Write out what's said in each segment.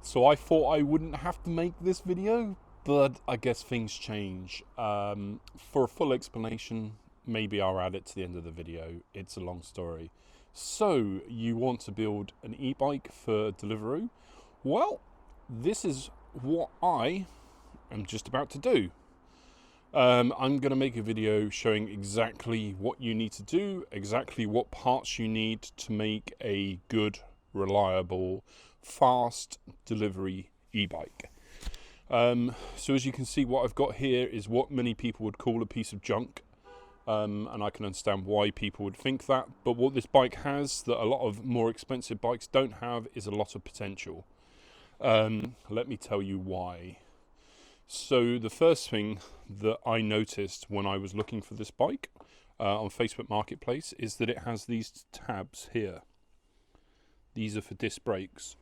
So I thought I wouldn't have to make this video, but I guess things change. For a full explanation, maybe I'll add it to the end of the video. It's a long story. So you want to build an e-bike for Deliveroo? Well, this is what I am just about to do. I'm going to make a video showing exactly what you need to do, exactly what parts you need to make a good, reliable, fast delivery e-bike. So as you can see, what I've got here is what many people would call a piece of junk. And I can understand why people would think that. But what this bike has that a lot of more expensive bikes don't have is a lot of potential. Let me tell you why. So the first thing that I noticed when I was looking for this bike on Facebook Marketplace is that it has these tabs here. These are for disc brakes.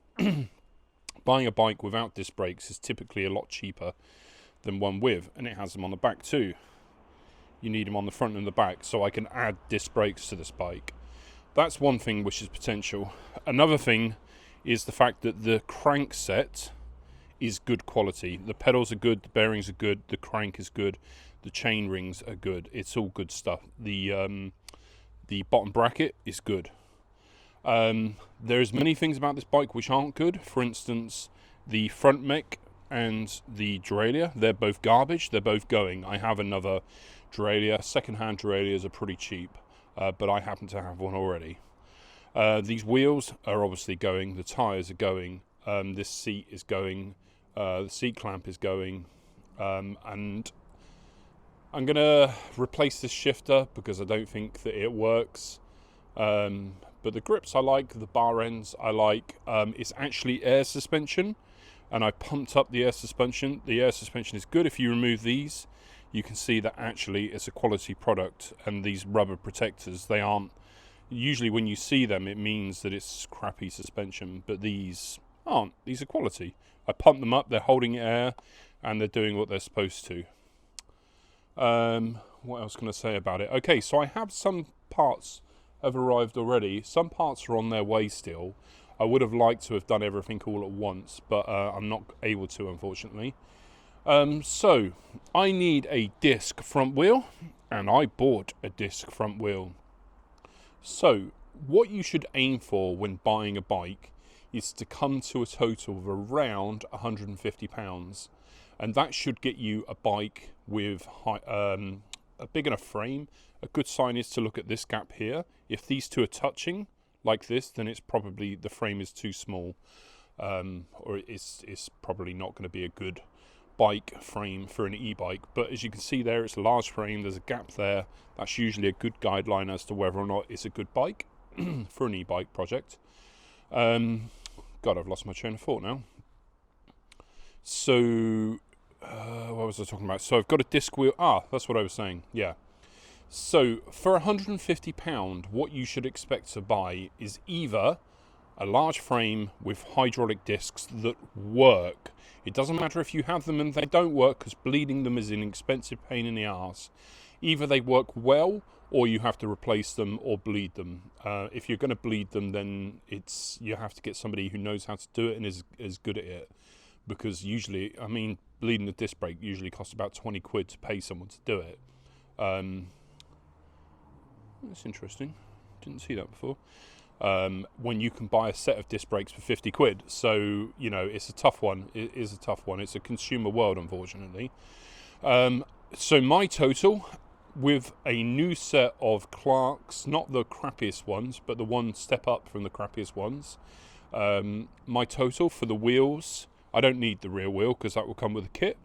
Buying a bike without disc brakes is typically a lot cheaper than one with, and it has them on the back too. You need them on the front and the back, so I can add disc brakes to this bike. That's one thing which is potential. Another thing is the fact that the crank set is good quality. The pedals are good, the bearings are good, the crank is good, the chain rings are good. It's all good stuff. The bottom bracket is good. There's many things about this bike which aren't good. For instance, the front mech and the derailleur, they're both garbage. They're both going. I have another derailleur. Second-hand derailleurs are pretty cheap, but I happen to have one already. These wheels are obviously going. The tyres are going. This seat is going. The seat clamp is going. And I'm going to replace this shifter because I don't think that it works. But the grips I like, the bar ends I like. It's actually air suspension, and I pumped up the air suspension. The air suspension is good. If you remove these, you can see that actually it's a quality product, and these rubber protectors, they aren't. Usually when you see them, it means that it's crappy suspension, but these aren't. These are quality. I pumped them up, they're holding air, and they're doing what they're supposed to. What else can I say about it? Okay, so I have some parts have arrived already. Some parts are on their way still. I would have liked to have done everything all at once, but I'm not able to, unfortunately. So I need a disc front wheel, and I bought a disc front wheel. So what you should aim for when buying a bike is to come to a total of around £150, and that should get you a bike with a big enough frame. A good sign is to look at this gap here. If these two are touching like this, then it's probably the frame is too small, or it's probably not going to be a good bike frame for an e-bike. But as you can see there, it's a large frame, there's a gap there. That's usually a good guideline as to whether or not it's a good bike for an e-bike project. God, I've lost my train of thought now. So what was I talking about? So I've got a disc wheel. That's what I was saying. Yeah. So for £150, what you should expect to buy is either a large frame with hydraulic discs that work. It doesn't matter if you have them and they don't work, because bleeding them is an expensive pain in the arse. Either they work well, or you have to replace them or bleed them. If you're going to bleed them, then you have to get somebody who knows how to do it and is good at it. Because usually, I mean, bleeding the disc brake usually costs about 20 quid to pay someone to do it. That's interesting. Didn't see that before. When you can buy a set of disc brakes for 50 quid. So, you know, it's a tough one. It is a tough one. It's a consumer world, unfortunately. So my total, with a new set of Clarks, not the crappiest ones, but the one step up from the crappiest ones. My total for the wheels, I don't need the rear wheel because that will come with a kit.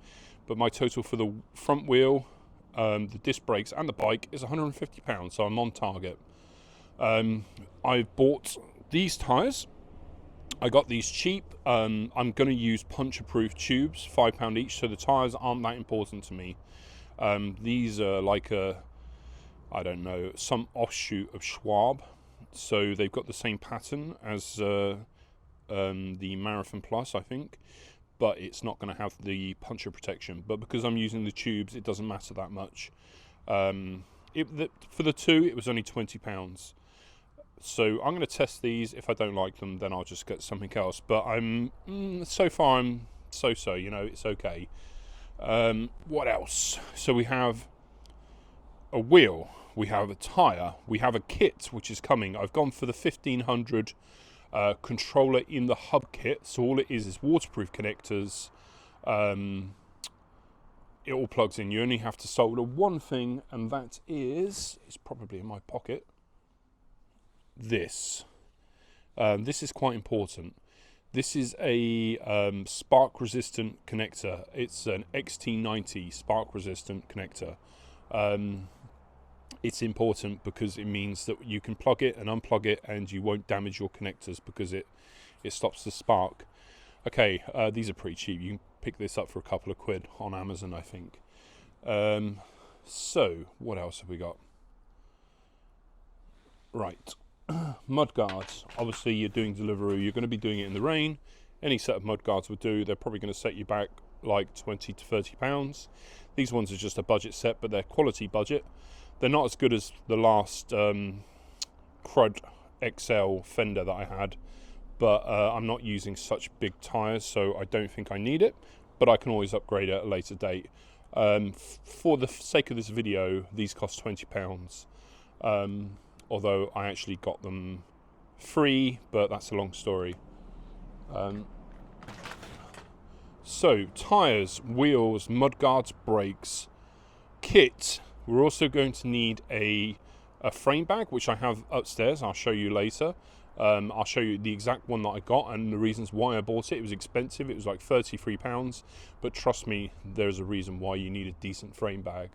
But my total for the front wheel, the disc brakes and the bike is £150, so I'm on target. I've bought these tyres. I got these cheap. I'm going to use puncture-proof tubes, £5 each, so the tyres aren't that important to me. These are like I don't know, some offshoot of Schwab, so they've got the same pattern as the Marathon Plus, I think, but it's not going to have the puncture protection. But because I'm using the tubes, it doesn't matter that much. For the two, it was only £20. So I'm going to test these. If I don't like them, then I'll just get something else. But so far I'm so, you know, it's okay. What else? So we have a wheel, we have a tyre, we have a kit which is coming. I've gone for the 1500 controller in the hub kit. So all it is waterproof connectors. It all plugs in. You only have to solder one thing, and that is, it's probably in my pocket, this. This is quite important. This is a spark resistant connector. It's an XT90 spark resistant connector. It's important because it means that you can plug it and unplug it and you won't damage your connectors because it stops the spark. Okay, these are pretty cheap. You can pick this up for a couple of quid on Amazon, I think. So what else have we got? Right. Mudguards. Obviously you're doing Deliveroo, you're going to be doing it in the rain. Any set of mudguards would do. They're probably going to set you back like 20 to 30 pounds. These ones are just a budget set, but they're quality budget. They're not as good as the last Crud XL fender that I had, but I'm not using such big tyres, so I don't think I need it, but I can always upgrade it at a later date. For the sake of this video, these cost £20. Although I actually got them free, but that's a long story. So, tyres, wheels, mudguards, brakes, kit. We're also going to need a frame bag, which I have upstairs. I'll show you later. I'll show you the exact one that I got and the reasons why I bought it. It was expensive. It was like £33, but trust me, there's a reason why you need a decent frame bag.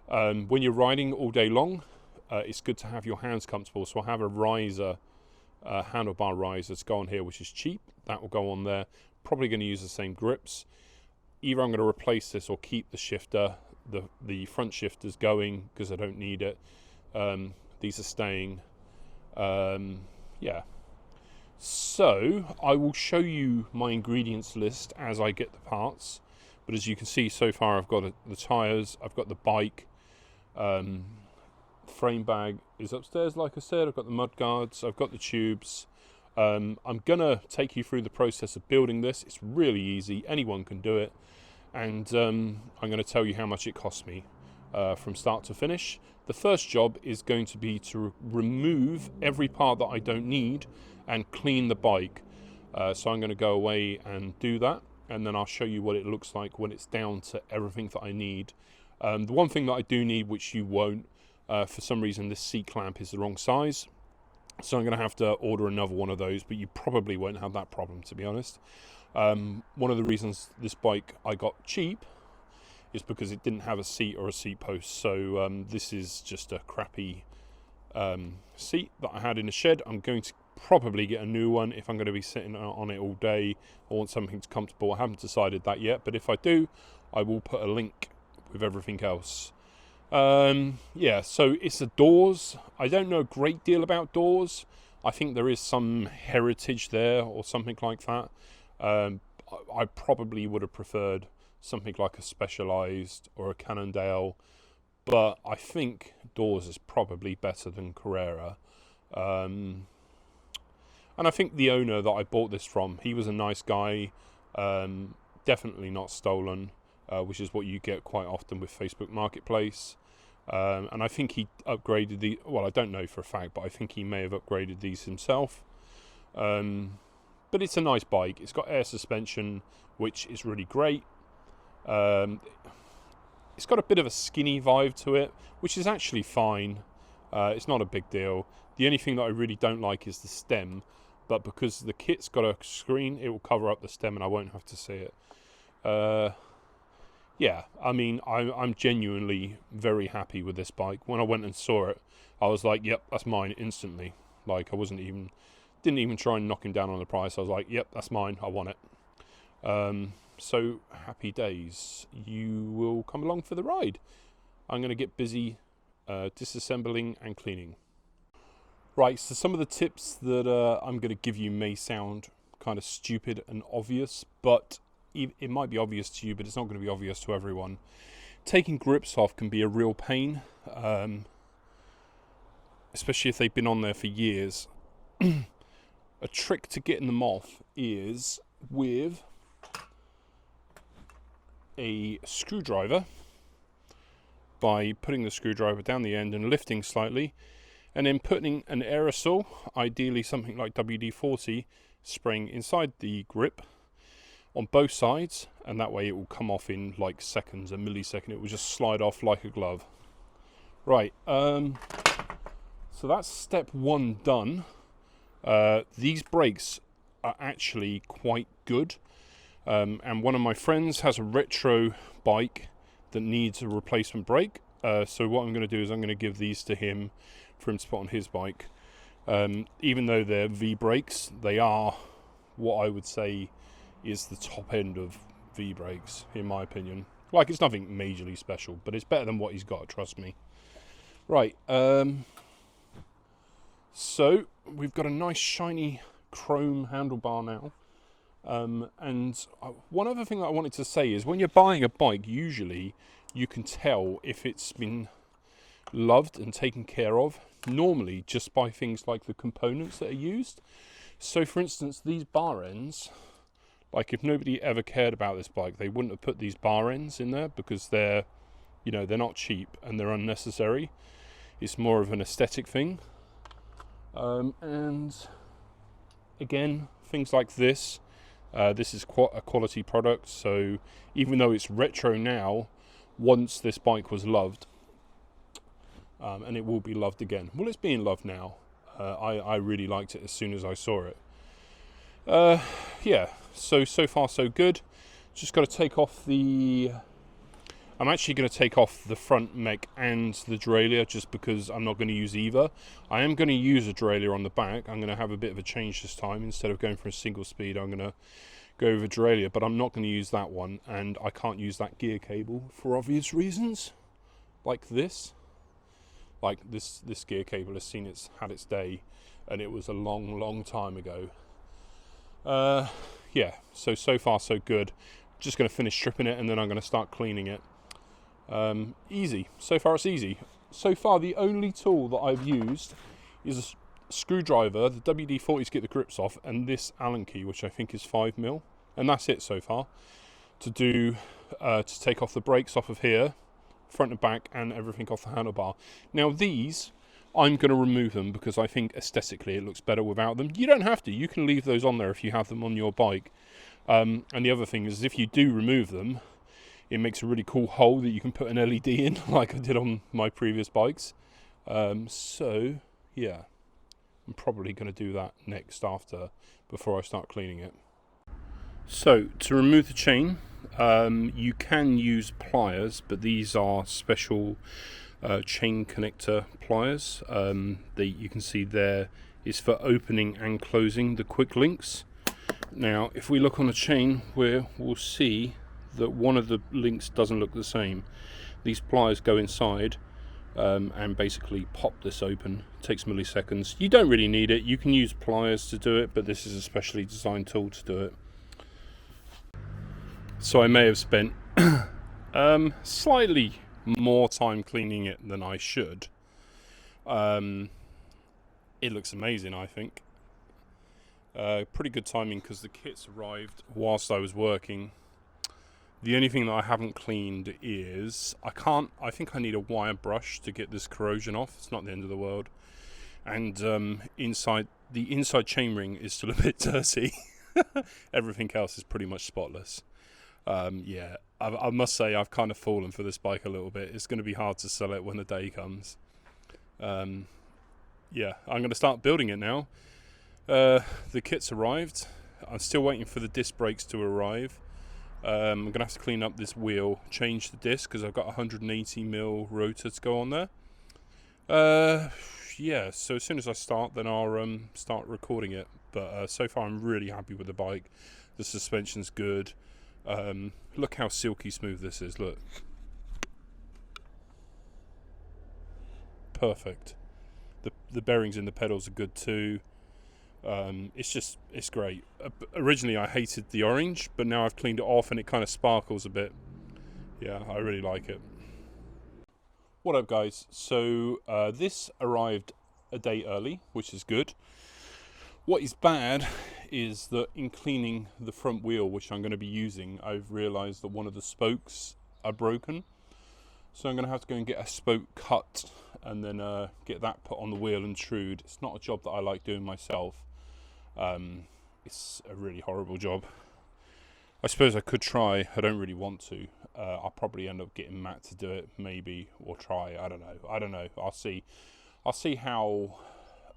When you're riding all day long, it's good to have your hands comfortable. So I have a riser, handlebar riser to go on here, which is cheap. That will go on there. Probably going to use the same grips. Either I'm going to replace this or keep the shifter, the front shifters going because I don't need it. These are staying. Yeah. So I will show you my ingredients list as I get the parts. But as you can see, so far I've got the tyres, I've got the bike. Frame bag is upstairs, like I said. I've got the mudguards, I've got the tubes. I'm gonna take you through the process of building this. It's really easy, anyone can do it, and I'm going to tell you how much it cost me from start to finish. The first job is going to be to remove every part that I don't need and clean the bike. So I'm going to go away and do that, and then I'll show you what it looks like when it's down to everything that I need. The one thing that I do need, which you won't, for some reason this seat clamp is the wrong size, so I'm going to have to order another one of those, but you probably won't have that problem, to be honest. One of the reasons this bike I got cheap is because it didn't have a seat or a seat post, so this is just a crappy seat that I had in the shed. I'm going to probably get a new one if I'm going to be sitting on it all day. I want something comfortable. I haven't decided that yet, but if I do, I will put a link with everything else. Yeah, so it's the doors. I don't know a great deal about doors. I think there is some heritage there or something like that. I probably would have preferred something like a Specialized or a Cannondale, but I think doors is probably better than Carrera. And I think the owner that I bought this from, he was a nice guy, definitely not stolen, which is what you get quite often with Facebook Marketplace. And I think he upgraded the, well, I don't know for a fact, but I think he may have upgraded these himself. But it's a nice bike. It's got air suspension, which is really great. It's got a bit of a skinny vibe to it, which is actually fine. It's not a big deal. The only thing that I really don't like is the stem, but because the kit's got a screen, it will cover up the stem and I won't have to see it. Yeah, I mean, I'm genuinely very happy with this bike. When I went and saw it, I was like, yep, that's mine instantly. Like, I didn't even try and knock him down on the price. I was like, yep, that's mine, I want it. So, happy days. You will come along for the ride. I'm going to get busy disassembling and cleaning. Right, so some of the tips that I'm going to give you may sound kind of stupid and obvious, but it might be obvious to you, but it's not going to be obvious to everyone. Taking grips off can be a real pain. especially if they've been on there for years, a trick to getting them off is with a screwdriver, by putting the screwdriver down the end and lifting slightly, and then putting an aerosol, ideally something like WD-40, spraying inside the grip on both sides, and that way it will come off in like seconds, a millisecond. It will just slide off like a glove. Right, so that's step one done. These brakes are actually quite good, and one of my friends has a retro bike that needs a replacement brake, so what I'm going to do is I'm going to give these to him for him to put on his bike. Even though they're V brakes, they are what I would say is the top end of V brakes, in my opinion. Like, it's nothing majorly special, but it's better than what he's got, trust me. Right, so we've got a nice shiny chrome handlebar now. And one other thing that I wanted to say is, when you're buying a bike, usually you can tell if it's been loved and taken care of, normally just by things like the components that are used. So for instance, these bar ends, like if nobody ever cared about this bike, they wouldn't have put these bar ends in there, because they're, you know, they're not cheap and they're unnecessary. It's more of an aesthetic thing. And again, things like this. This is quite a quality product, so even though it's retro now, once this bike was loved, and it will be loved again. Well, it's being loved now. I really liked it as soon as I saw it. Yeah, so far so good. Just got to take off the... I'm actually going to take off the front Mech and the derailleur, just because I'm not going to use either. I am going to use a derailleur on the back. I'm going to have a bit of a change this time. Instead of going for a single speed, I'm going to go with a derailleur, but I'm not going to use that one, and I can't use that gear cable for obvious reasons. Like this. Like this gear cable has had its day, and it was a long time ago. Yeah, so far so good. Just going to finish stripping it, and then I'm going to start cleaning it. Easy. So far it's easy. So far the only tool that I've used is a screwdriver, the WD-40 to get the grips off, and this Allen key, which I think is 5mm, and that's it so far. To take off the brakes off of here, front and back, and everything off the handlebar. Now these, I'm going to remove them because I think aesthetically it looks better without them. You don't have to. You can leave those on there if you have them on your bike. And the other thing is, if you do remove them, it makes a really cool hole that you can put an LED in, like I did on my previous bikes. So, yeah, I'm probably going to do that next before I start cleaning it. So, to remove the chain, you can use pliers, but these are special chain connector pliers. You can see there is for opening and closing the quick links. Now, if we look on the chain, we'll see that one of the links doesn't look the same. These pliers go inside and basically pop this open. It takes milliseconds. You don't really need it. You can use pliers to do it, but this is a specially designed tool to do it. So I may have spent slightly more time cleaning it than I should. It looks amazing, I think. Pretty good timing because the kit's arrived whilst I was working. The only thing that I haven't cleaned is I think I need a wire brush to get this corrosion off. It's not the end of the world. And the inside chainring is still a bit dirty. Everything else is pretty much spotless. Yeah, I must say I've kind of fallen for this bike a little bit. It's going to be hard to sell it when the day comes. Yeah, I'm going to start building it now. The kit's arrived. I'm still waiting for the disc brakes to arrive. I'm going to have to clean up this wheel, change the disc, because I've got a 180mm rotor to go on there. Yeah, so as soon as I start, then I'll start recording it. But so far I'm really happy with the bike. The suspension's good. Look how silky smooth this is, look. Perfect. The bearings in the pedals are good too. It's great. Originally I hated the orange, but now I've cleaned it off and it kind of sparkles a bit. Yeah, I really like it. What up guys? So this arrived a day early, which is good. What is bad is that in cleaning the front wheel, which I'm going to be using, I've realised that one of the spokes are broken. So I'm going to have to go and get a spoke cut and then get that put on the wheel and trued. It's not a job that I like doing myself. It's a really horrible job. I suppose I could try. I don't really want to. I'll probably end up getting Matt to do it, maybe, or try. I don't know. I'll see how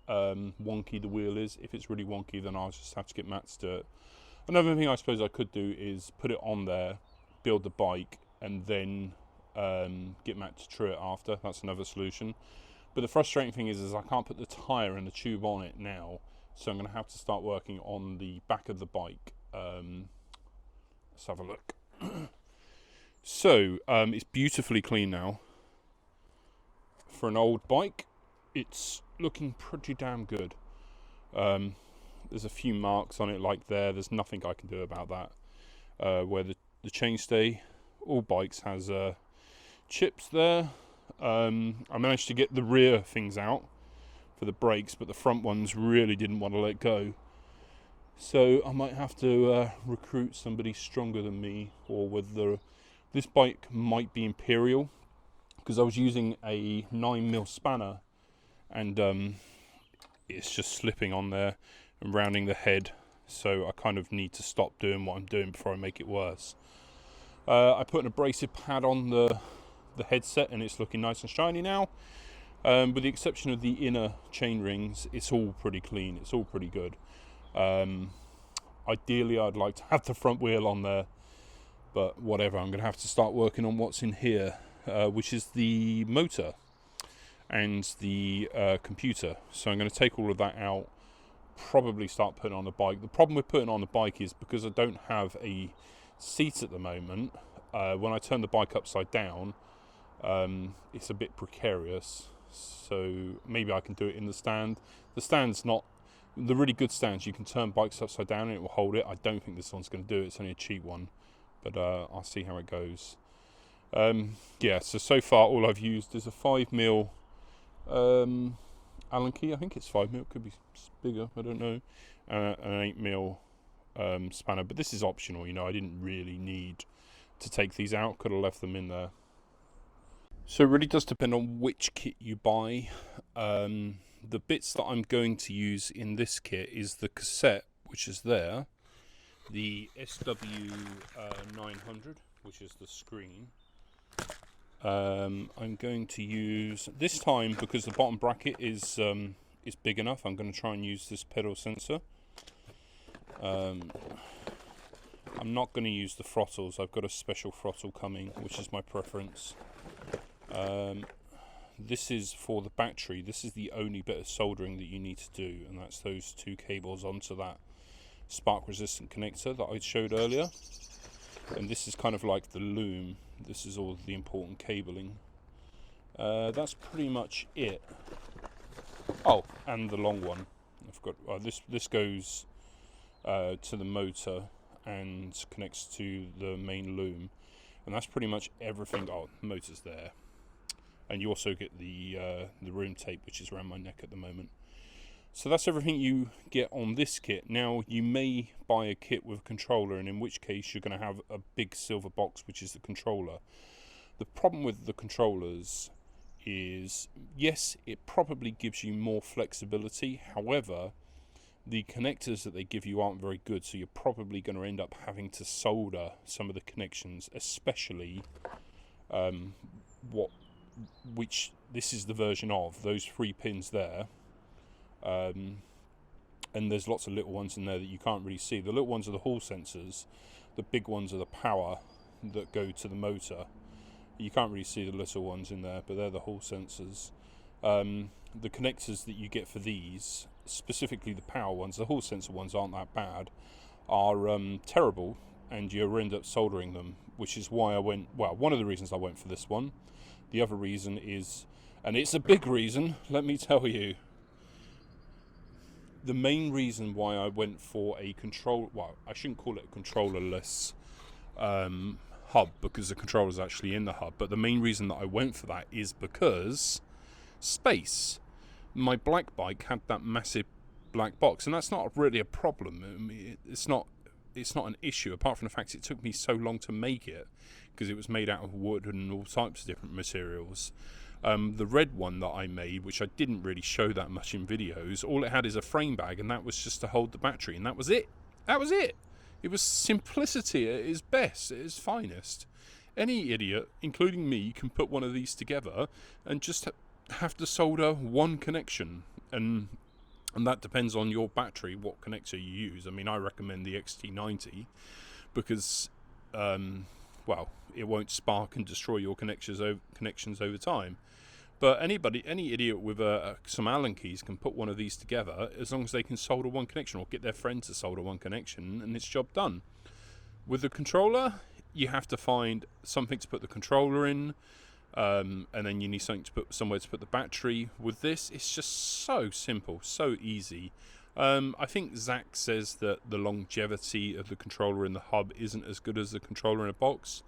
wonky the wheel is. If it's really wonky, then I'll just have to get Matt to do it. Another thing I suppose I could do is put it on there, build the bike, and then get Matt to true it after. That's another solution. But the frustrating thing is I can't put the tyre and the tube on it now, so I'm going to have to start working on the back of the bike. Let's have a look. So it's beautifully clean now. For an old bike, it's looking pretty damn good. There's a few marks on it like there's nothing I can do about that. Where the chainstay, all bikes has chips there. I managed to get the rear things out for the brakes, but the front ones really didn't want to let go. So I might have to recruit somebody stronger than me, or this bike might be Imperial, because I was using a 9mm spanner and it's just slipping on there and rounding the head, so I kind of need to stop doing what I'm doing before I make it worse. I put an abrasive pad on the headset and it's looking nice and shiny now. With the exception of the inner chain rings, it's all pretty clean, it's all pretty good. Ideally I'd like to have the front wheel on there, but whatever, I'm going to have to start working on what's in here, which is the motor and the computer. So I'm going to take all of that out, probably start putting on the bike. The problem with putting on the bike is because I don't have a seat at the moment, when I turn the bike upside down, it's a bit precarious. So maybe I can do it in the stand. The stand's not the really good stands. You can turn bikes upside down and it will hold it. I don't think this one's going to do it. It's only a cheap one, but I'll see how it goes. Yeah, so far all I've used is a 5mm Allen key. I think it's 5mm, it could be bigger, I don't know, an 8mm spanner, but this is optional, I didn't really need to take these out, could have left them in there. So it really does depend on which kit you buy. The bits that I'm going to use in this kit is the cassette, which is there, the SW900, which is the screen. I'm going to use, this time, because the bottom bracket is big enough, I'm going to try and use this pedal sensor. I'm not going to use the throttles. I've got a special throttle coming, which is my preference. This is for the battery. This is the only bit of soldering that you need to do, and that's those two cables onto that spark resistant connector that I showed earlier. And this is kind of like the loom. This is all the important cabling. That's pretty much it. Oh, and the long one. I've got this goes to the motor and connects to the main loom, and that's pretty much everything. Oh, the motor's there, and you also get the room tape, which is around my neck at the moment. So that's everything you get on this kit. Now you may buy a kit with a controller, and in which case you're going to have a big silver box, which is the controller. The problem with the controllers is, yes, it probably gives you more flexibility. However, the connectors that they give you aren't very good, so you're probably going to end up having to solder some of the connections, especially which this is the version of, those 3 pins there. And there's lots of little ones in there that you can't really see. The little ones are the hall sensors, the big ones are the power that go to the motor. You can't really see the little ones in there, but they're the hall sensors. The connectors that you get for these, specifically the power ones, the hall sensor ones aren't that bad, are terrible, and you end up soldering them, which is why I went, well, one of the reasons I went for this one. The other reason is, and it's a big reason, let me tell you, the main reason why I went for a I shouldn't call it a controllerless hub, because the controller's actually in the hub, but the main reason that I went for that is because space. My black bike had that massive black box, and that's not really a problem. I mean, it's not an issue, apart from the fact it took me so long to make it, because it was made out of wood and all types of different materials. The red one that I made, which I didn't really show that much in videos, all it had is a frame bag, and that was just to hold the battery, and that was it. It was simplicity at its best, at its finest. Any idiot, including me, can put one of these together and just have to solder one connection, and that depends on your battery, what connector you use. I mean, I recommend the XT90 because, well, it won't spark and destroy your connections over time. But any idiot with some Allen keys can put one of these together, as long as they can solder one connection or get their friend to solder one connection, and it's job done. With the controller, you have to find something to put the controller in, and then you need something to put somewhere to put the battery. With this, it's just so simple, so easy. I think Zack says that the longevity of the controller in the hub isn't as good as the controller in a box.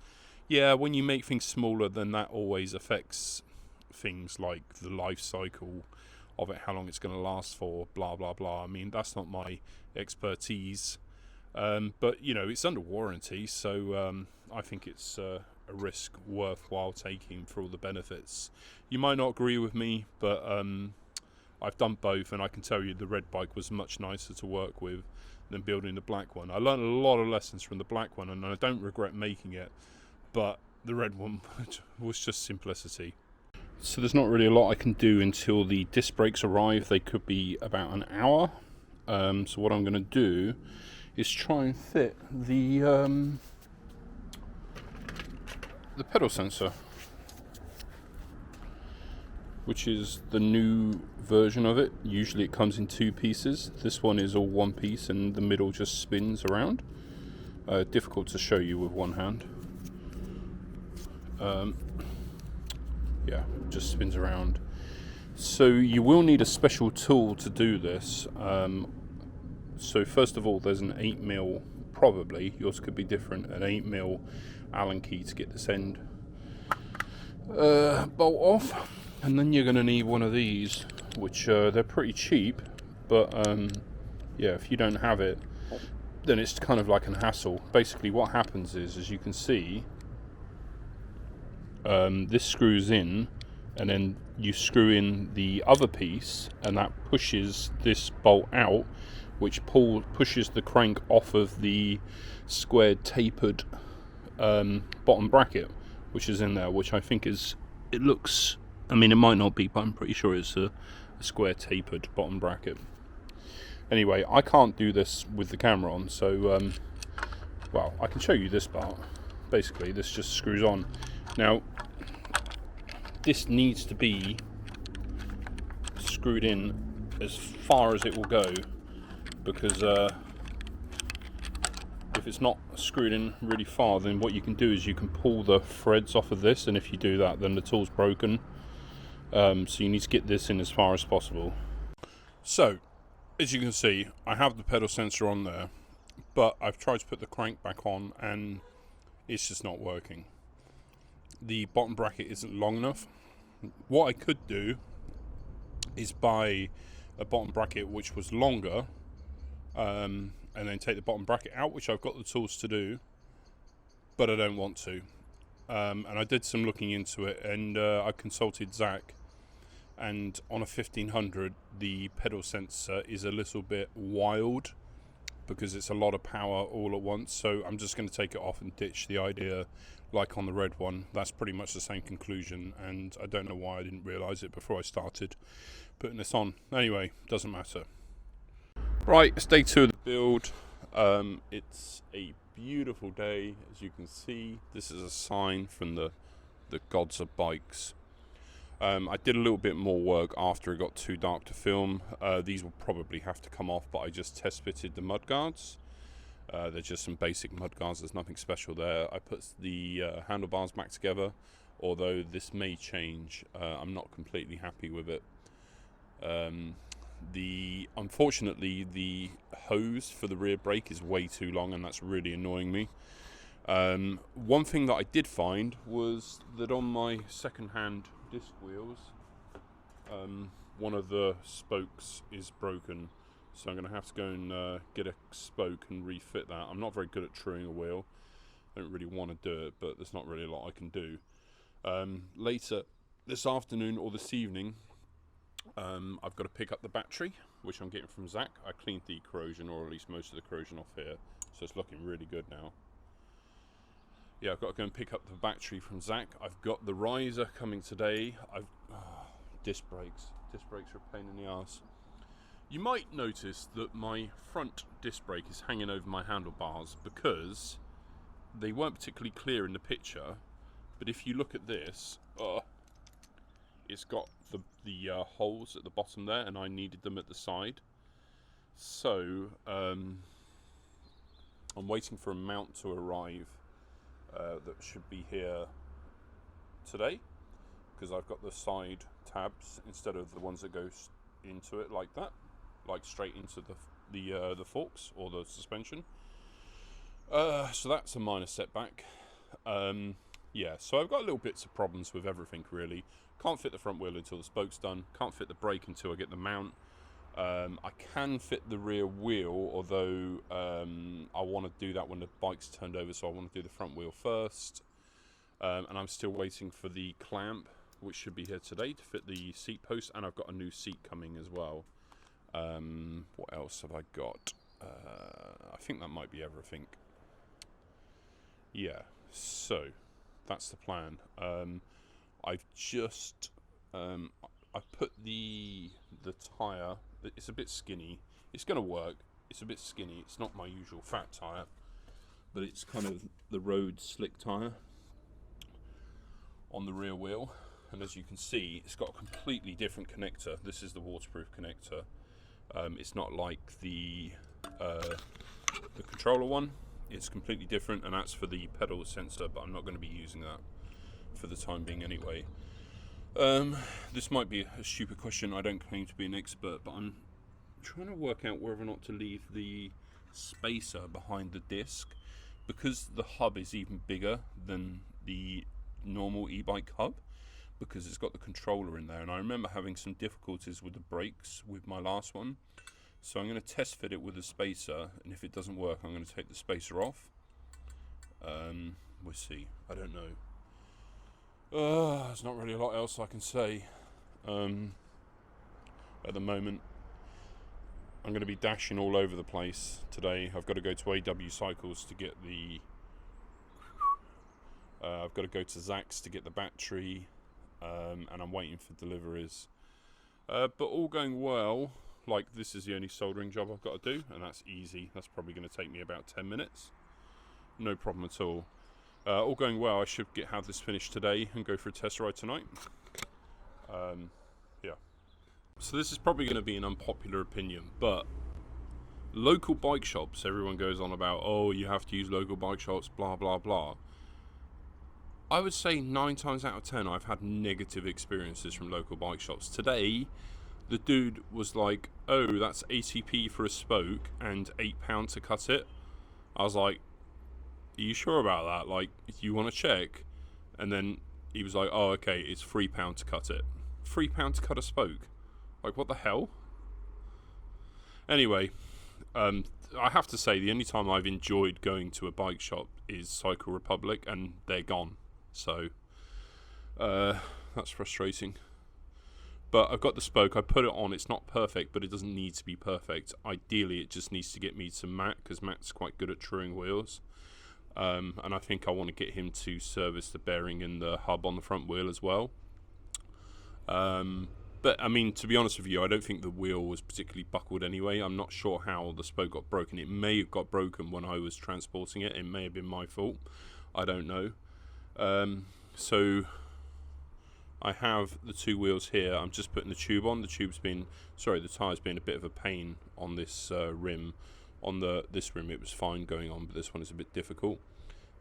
Yeah, when you make things smaller, then that always affects things like the life cycle of it, how long it's going to last for, blah blah blah. I mean, that's not my expertise, but you know, it's under warranty, so I think it's a risk worthwhile taking for all the benefits. You might not agree with me, but I've done both, and I can tell you the red bike was much nicer to work with than building the black one. I learned a lot of lessons from the black one, and I don't regret making it, but the red one was just simplicity. So there's not really a lot I can do until the disc brakes arrive. They could be about an hour. So what I'm going to do is try and fit the pedal sensor, which is the new version of it. Usually it comes in two pieces. This one is all one piece, and the middle just spins around. Difficult to show you with one hand. Yeah, just spins around. So you will need a special tool to do this. So first of all, there's an 8mm, probably, yours could be different, an 8mm Allen key to get this end bolt off. And then you're going to need one of these, which they're pretty cheap, but yeah, if you don't have it, then it's kind of like a hassle. Basically what happens is, as you can see, this screws in, and then you screw in the other piece, and that pushes this bolt out, which pushes the crank off of the squared tapered bottom bracket, which is in there, which I think is, it looks, I mean, it might not be, but I'm pretty sure it's a square tapered bottom bracket. Anyway, I can't do this with the camera on, so well, I can show you this part. Basically, this just screws on. Now, this needs to be screwed in as far as it will go, because if it's not screwed in really far, then what you can do is you can pull the threads off of this, and if you do that, then the tool's broken. So you need to get this in as far as possible. So, as you can see, I have the pedal sensor on there, but I've tried to put the crank back on, and it's just not working. The bottom bracket isn't long enough. What I could do is buy a bottom bracket which was longer, and then take the bottom bracket out, which I've got the tools to do, but I don't want to. And I did some looking into it, and I consulted Zack, and on a 1500 the pedal sensor is a little bit wild because it's a lot of power all at once, so I'm just going to take it off and ditch the idea like on the red one. That's pretty much the same conclusion, and I don't know why I didn't realise it before I started putting this on. Anyway, doesn't matter. Right, it's day 2 of the build. It's a beautiful day, as you can see. This is a sign from the gods of bikes. I did a little bit more work after it got too dark to film. These will probably have to come off, but I just test fitted the mudguards. They're just some basic mudguards, there's nothing special there. I put the handlebars back together, although this may change. I'm not completely happy with it. Unfortunately, the hose for the rear brake is way too long, and that's really annoying me. One thing that I did find was that on my second-hand disc wheels, one of the spokes is broken, so I'm going to have to go and get a spoke and refit that. I'm not very good at truing a wheel. I don't really want to do it, but there's not really a lot I can do. Later this afternoon or this evening, I've got to pick up the battery, which I'm getting from Zack. I cleaned the corrosion, or at least most of the corrosion off here, so it's looking really good now. Yeah, I've got to go and pick up the battery from Zack. I've got the riser coming today. Disc brakes are a pain in the arse. You might notice that my front disc brake is hanging over my handlebars because they weren't particularly clear in the picture, but if you look at this, it's got the holes at the bottom there, and I needed them at the side. So I'm waiting for a mount to arrive that should be here today, because I've got the side tabs instead of the ones that go into it like that, like straight into the forks or the suspension. So that's a minor setback. Yeah, so I've got little bits of problems with everything really. Can't fit the front wheel until the spoke's done. Can't fit the brake until I get the mount. I can fit the rear wheel, although I want to do that when the bike's turned over, so I want to do the front wheel first. And I'm still waiting for the clamp, which should be here today, to fit the seat post, and I've got a new seat coming as well. What else have I got? I think that might be everything. Yeah, so that's the plan. I've just I put the tyre. It's a bit skinny. It's going to work. It's a bit skinny. It's not my usual fat tyre, but it's kind of the road slick tyre on the rear wheel. And as you can see, it's got a completely different connector. This is the waterproof connector. It's not like the controller one. It's completely different, and that's for the pedal sensor, but I'm not going to be using that for the time being anyway. This might be a stupid question. I don't claim to be an expert, but I'm trying to work out whether or not to leave the spacer behind the disc, because the hub is even bigger than the normal e-bike hub, because it's got the controller in there, and I remember having some difficulties with the brakes with my last one. So I'm going to test fit it with a spacer, and if it doesn't work, I'm going to take the spacer off. We'll see. I don't know. There's not really a lot else I can say at the moment. I'm going to be dashing all over the place today. I've got to go to AW Cycles to get the... I've got to go to Zack's to get the battery, and I'm waiting for deliveries. But all going well. Like, this is the only soldering job I've got to do, and that's easy. That's probably going to take me about 10 minutes. No problem at all. All going well, I should have this finished today and go for a test ride tonight. Yeah. So this is probably going to be an unpopular opinion, but local bike shops, everyone goes on about, oh, you have to use local bike shops, blah, blah, blah. I would say 9 times out of 10, I've had negative experiences from local bike shops. Today, the dude was like, oh, that's ATP for a spoke and £8 to cut it. I was like, are you sure about that? Like, you want to check? And then he was like, oh, okay, it's £3 to cut it. £3 to cut a spoke? Like, what the hell? Anyway, I have to say, the only time I've enjoyed going to a bike shop is Cycle Republic, and they're gone. So, that's frustrating. But I've got the spoke, I put it on, it's not perfect, but it doesn't need to be perfect. Ideally, it just needs to get me to Matt, because Matt's quite good at truing wheels. And I think I want to get him to service the bearing in the hub on the front wheel as well. But, I mean, to be honest with you, I don't think the wheel was particularly buckled anyway. I'm not sure how the spoke got broken. It may have got broken when I was transporting it. It may have been my fault. I don't know. So I have the 2 wheels here. I'm just putting the tube on. The tire's been a bit of a pain on this rim. On this rim it was fine going on, but this one is a bit difficult.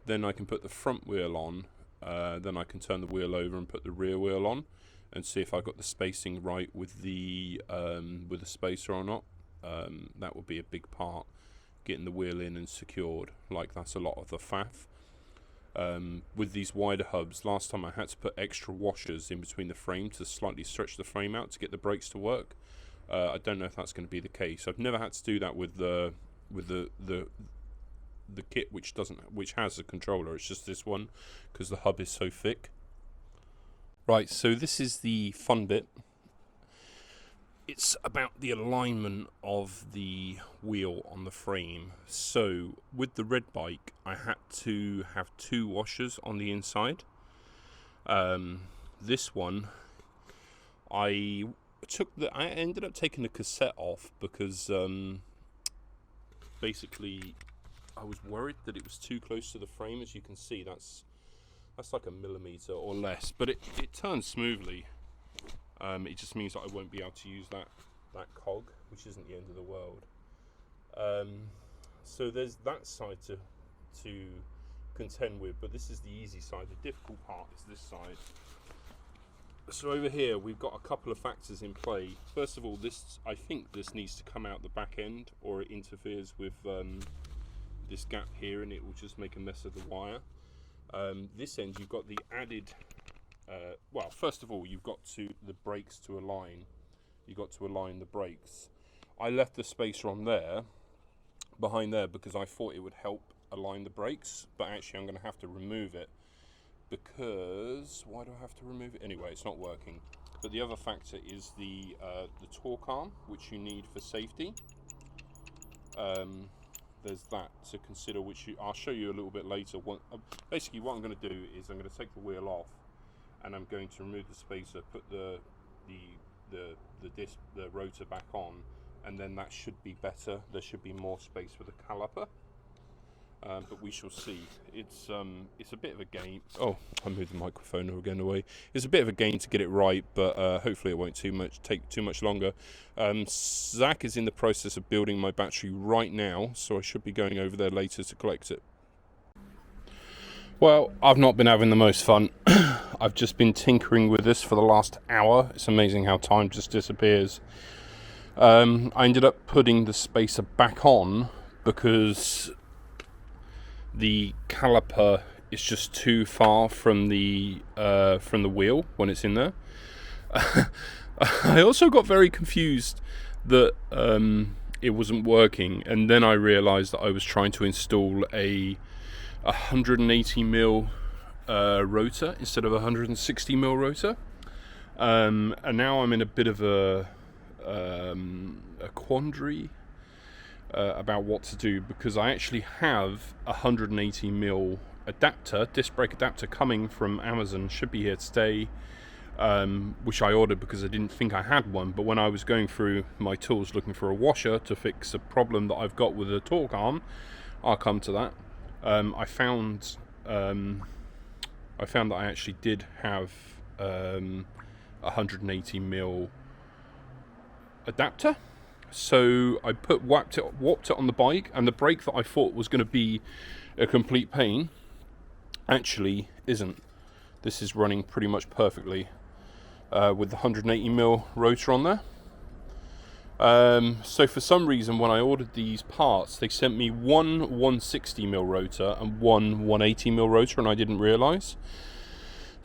Then I can put the front wheel on. Then I can turn the wheel over and put the rear wheel on, and see if I got the spacing right with the spacer or not. That would be a big part, getting the wheel in and secured. Like, that's a lot of the faff. with these wider hubs. Last time I had to put extra washers in between the frame to slightly stretch the frame out to get the brakes to work. I don't know if that's going to be the case. I've never had to do that with the kit which has a controller. It's just this one because the hub is so thick. Right, so this is the fun bit. It's about the alignment of the wheel on the frame. So with the red bike, I had to have 2 washers on the inside. This one, I ended up taking the cassette off because basically I was worried that it was too close to the frame. As you can see, that's like a millimeter or less, but it turns smoothly. It just means that I won't be able to use that cog, which isn't the end of the world. So there's that side to contend with, but this is the easy side. The difficult part is this side. So over here we've got a couple of factors in play. First of all, I think this needs to come out the back end, or it interferes with this gap here, and it will just make a mess of the wire. This end, you've got the added. Well, first of all, you've got the brakes to align. You've got to align the brakes. I left the spacer on there, behind there, because I thought it would help align the brakes, but actually I'm going to have to remove it because why do I have to remove it? Anyway, it's not working. But the other factor is the torque arm, which you need for safety. There's that to consider, which I'll show you a little bit later. Basically, what I'm going to do is I'm going to take the wheel off, and I'm going to remove the spacer, put the rotor back on, and then that should be better. There should be more space for the caliper, but we shall see. It's a bit of a game. Oh, I moved the microphone again away. It's a bit of a game to get it right, but hopefully it won't take too much longer. Zack is in the process of building my battery right now, so I should be going over there later to collect it. Well, I've not been having the most fun. I've just been tinkering with this for the last hour. It's amazing how time just disappears. I ended up putting the spacer back on because the caliper is just too far from the wheel when it's in there. I also got very confused that it wasn't working, and then I realised that I was trying to install a 180mm rotor instead of a 160mm rotor, and now I'm in a bit of a quandary about what to do, because I actually have a 180mm adapter, disc brake adapter, coming from Amazon. Should be here today, which I ordered because I didn't think I had one. But when I was going through my tools looking for a washer to fix a problem that I've got with the torque arm, I'll come to that. I found that I actually did have a 180mm adapter, so I warped it on the bike, and the brake that I thought was going to be a complete pain actually isn't. This is running pretty much perfectly with the 180mm rotor on there. So for some reason, when I ordered these parts, they sent me one 160mm rotor and one 180mm rotor, and I didn't realise.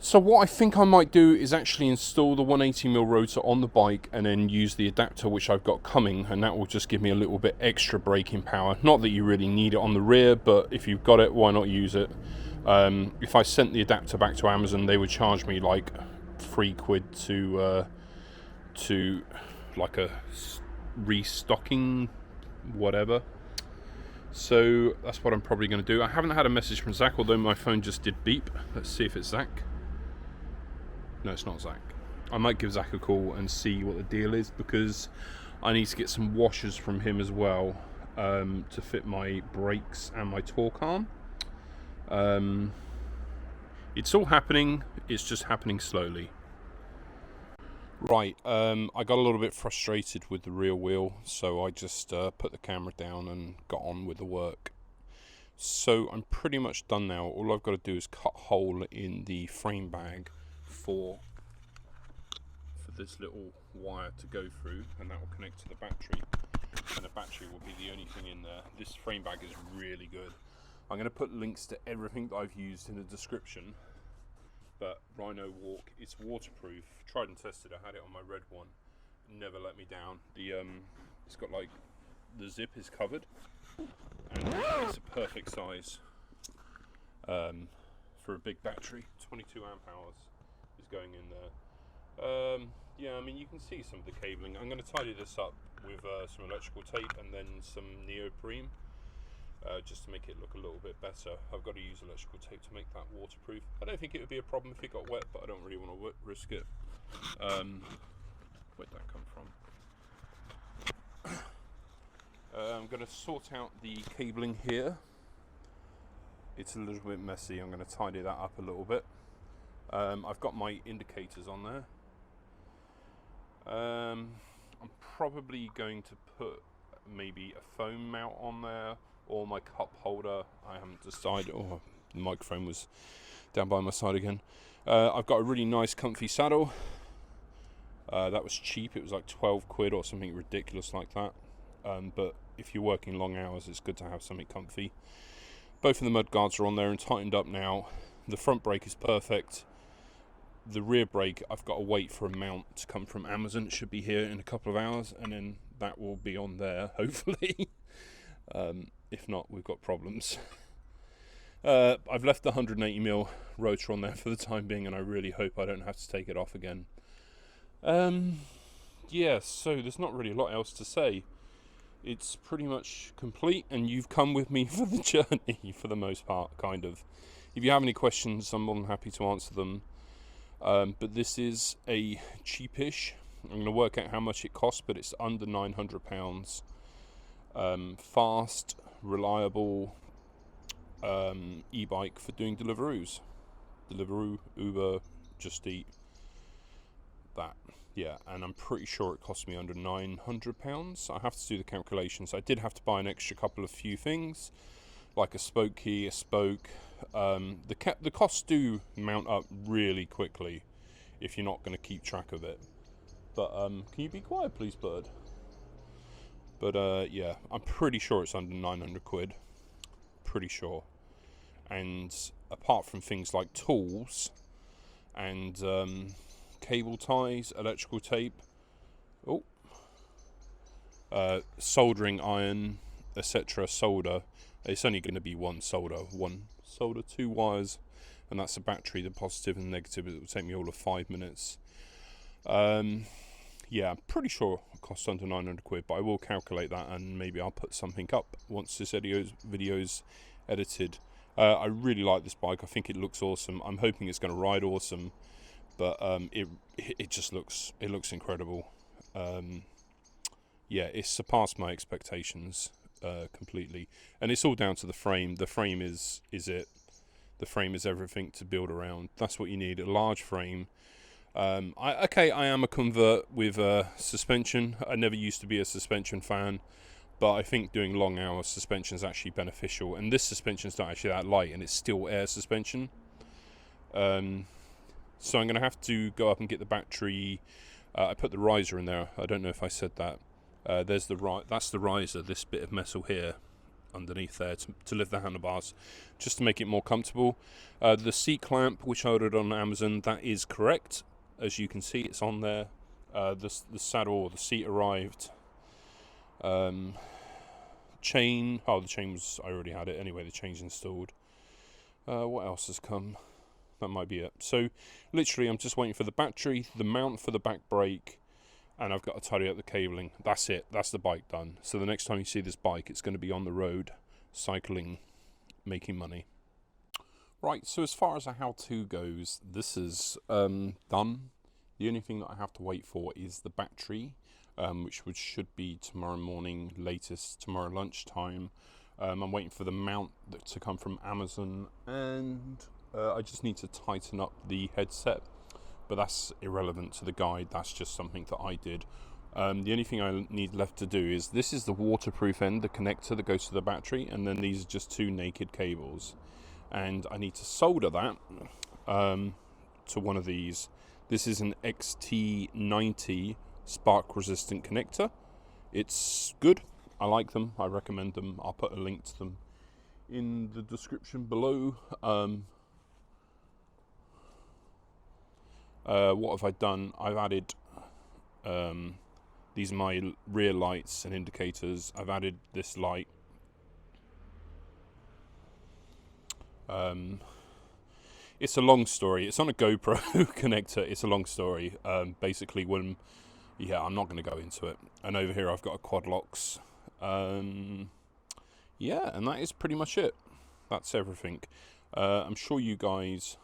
So what I think I might do is actually install the 180mm rotor on the bike and then use the adapter which I've got coming, and that will just give me a little bit extra braking power. Not that you really need it on the rear, but if you've got it, why not use it? If I sent the adapter back to Amazon, they would charge me like £3 to like a restocking whatever. So that's what I'm probably going to do. I haven't had a message from Zack, although my phone just did beep. Let's see if it's Zack. No, it's not Zack. I might give Zack a call and see what the deal is, because I need to get some washers from him as well to fit my brakes and my torque arm. It's all happening, it's just happening slowly. Right, I got a little bit frustrated with the rear wheel, so I just put the camera down and got on with the work. So I'm pretty much done now. All I've got to do is cut a hole in the frame bag for this little wire to go through, and that will connect to the battery, and the battery will be the only thing in there. This frame bag is really good. I'm going to put links to everything that I've used in the description. But Rhino Walk, it's waterproof, tried and tested. I had it on my red one, never let me down. It's got like, the zip is covered, and it's a perfect size for a big battery. 22 amp hours is going in there. Yeah, I mean, you can see some of the cabling. I'm going to tidy this up with some electrical tape and then some neoprene, just to make it look a little bit better. I've got to use electrical tape to make that waterproof. I don't think it would be a problem if it got wet, but I don't really want to risk it. Where'd that come from? I'm going to sort out the cabling here. It's a little bit messy. I'm going to tidy that up a little bit. I've got my indicators on there. I'm probably going to put maybe a foam mount on there, or my cup holder. I haven't decided. Oh, the microphone was down by my side again. I've got a really nice comfy saddle. That was cheap. It was like 12 quid or something ridiculous like that. But if you're working long hours, it's good to have something comfy. Both of the Mudguards are on there and tightened up now. The front brake is perfect. The rear brake, I've got to wait for a mount to come from Amazon. It should be here in a couple of hours, and then that will be on there, hopefully. If not, we've got problems. I've left the 180mm rotor on there for the time being, and I really hope I don't have to take it off again. Yeah, so there's not really a lot else to say. It's pretty much complete, and you've come with me for the journey for the most part, kind of. If you have any questions, I'm more than happy to answer them. But this is a cheapish. I'm going to work out how much it costs, but it's under £900. Fast, reliable e-bike for doing Deliveroos. Deliveroo, Uber, Just Eat. That. Yeah, and I'm pretty sure it cost me under £900. I have to do the calculations. I did have to buy an extra few things, like a spoke key, a spoke. The costs do mount up really quickly if you're not going to keep track of it. But can you be quiet, please, bird? But yeah, I'm pretty sure it's under 900 quid. Pretty sure. And apart from things like tools and cable ties, electrical tape, soldering iron, etc. solder. It's only going to be one solder, 2 wires, and that's a battery, the positive and negative. It will take me all of 5 minutes. Yeah, I'm pretty sure it costs under 900 quid, but I will calculate that, and maybe I'll put something up once this video's edited. I really like this bike. I think it looks awesome. I'm hoping it's going to ride awesome, but it just looks incredible. Yeah, it's surpassed my expectations completely, and it's all down to the frame. The frame is it. The frame is everything to build around. That's what you need, a large frame. I am a convert with suspension. I never used to be a suspension fan, but I think doing long hours suspension is actually beneficial, and this suspension is not actually that light, and it's still air suspension. So I'm going to have to go up and get the battery. I put the riser in there. I don't know if I said that. That's the riser, this bit of metal here underneath there to lift the handlebars, just to make it more comfortable. The seat clamp, which I ordered on Amazon, that is correct. As you can see, it's on there. The saddle, the seat arrived. Chain, the chain was, I already had it anyway, the chain's installed. What else has come? That might be it. So literally I'm just waiting for the battery, the mount for the back brake, and I've got to tidy up the cabling. That's it. That's the bike done. So the next time you see this bike, it's going to be on the road, cycling, making money. Right, so as far as a how-to goes, this is done. The only thing that I have to wait for is the battery, which should be tomorrow morning, latest tomorrow lunchtime. I'm waiting for the mount to come from Amazon, and I just need to tighten up the headset. But that's irrelevant to the guide. That's just something that I did. The only thing I need left to do is, this is the waterproof end, the connector that goes to the battery, and then these are just 2 naked cables. And I need to solder that to one of these. This is an XT90 spark resistant connector. It's good. I like them. I recommend them. I'll put a link to them in the description below. What have I done? I've added these are my rear lights and indicators. I've added this light. It's a long story. It's on a GoPro connector. It's a long story. Basically, I'm not going to go into it. And over here I've got a quad locks. Yeah, and that is pretty much it. That's everything. I'm sure you guys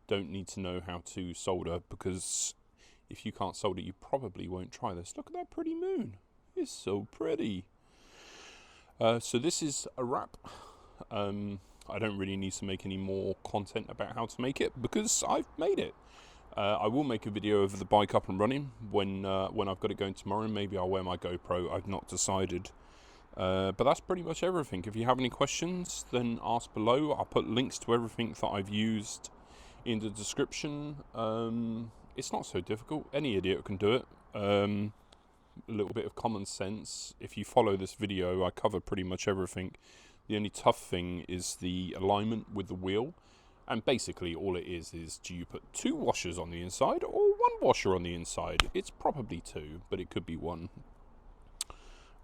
don't need to know how to solder, because if you can't solder, you probably won't try this. Look at that pretty moon. It's so pretty. So this is a wrap. I don't really need to make any more content about how to make it, because I've made it. I will make a video of the bike up and running when I've got it going tomorrow. Maybe I'll wear my GoPro. I've not decided. But that's pretty much everything. If you have any questions, then ask below. I'll put links to everything that I've used in the description. It's not so difficult. Any idiot can do it. A little bit of common sense. If you follow this video, I cover pretty much everything. The only tough thing is the alignment with the wheel. And basically all it is do you put 2 washers on the inside or 1 washer on the inside? It's probably 2, but it could be 1.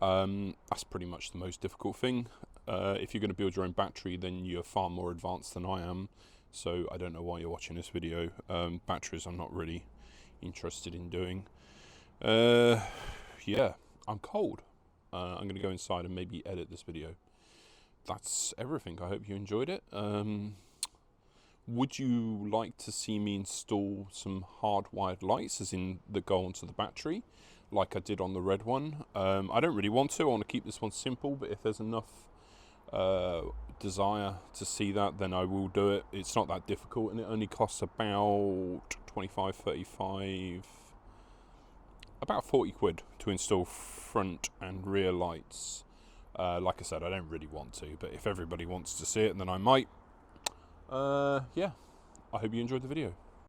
That's pretty much the most difficult thing. If you're going to build your own battery, then you're far more advanced than I am. So I don't know why you're watching this video. Batteries I'm not really interested in doing. Yeah, I'm cold. I'm going to go inside and maybe edit this video. That's everything. I hope you enjoyed it. Would you like to see me install some hardwired lights, as in that go onto the battery, like I did on the red one? I don't really want to. I want to keep this one simple, but if there's enough desire to see that, then I will do it. It's not that difficult, and it only costs about 25, 35, about 40 quid to install front and rear lights. Like I said, I don't really want to, but if everybody wants to see it, then I might. Yeah, I hope you enjoyed the video.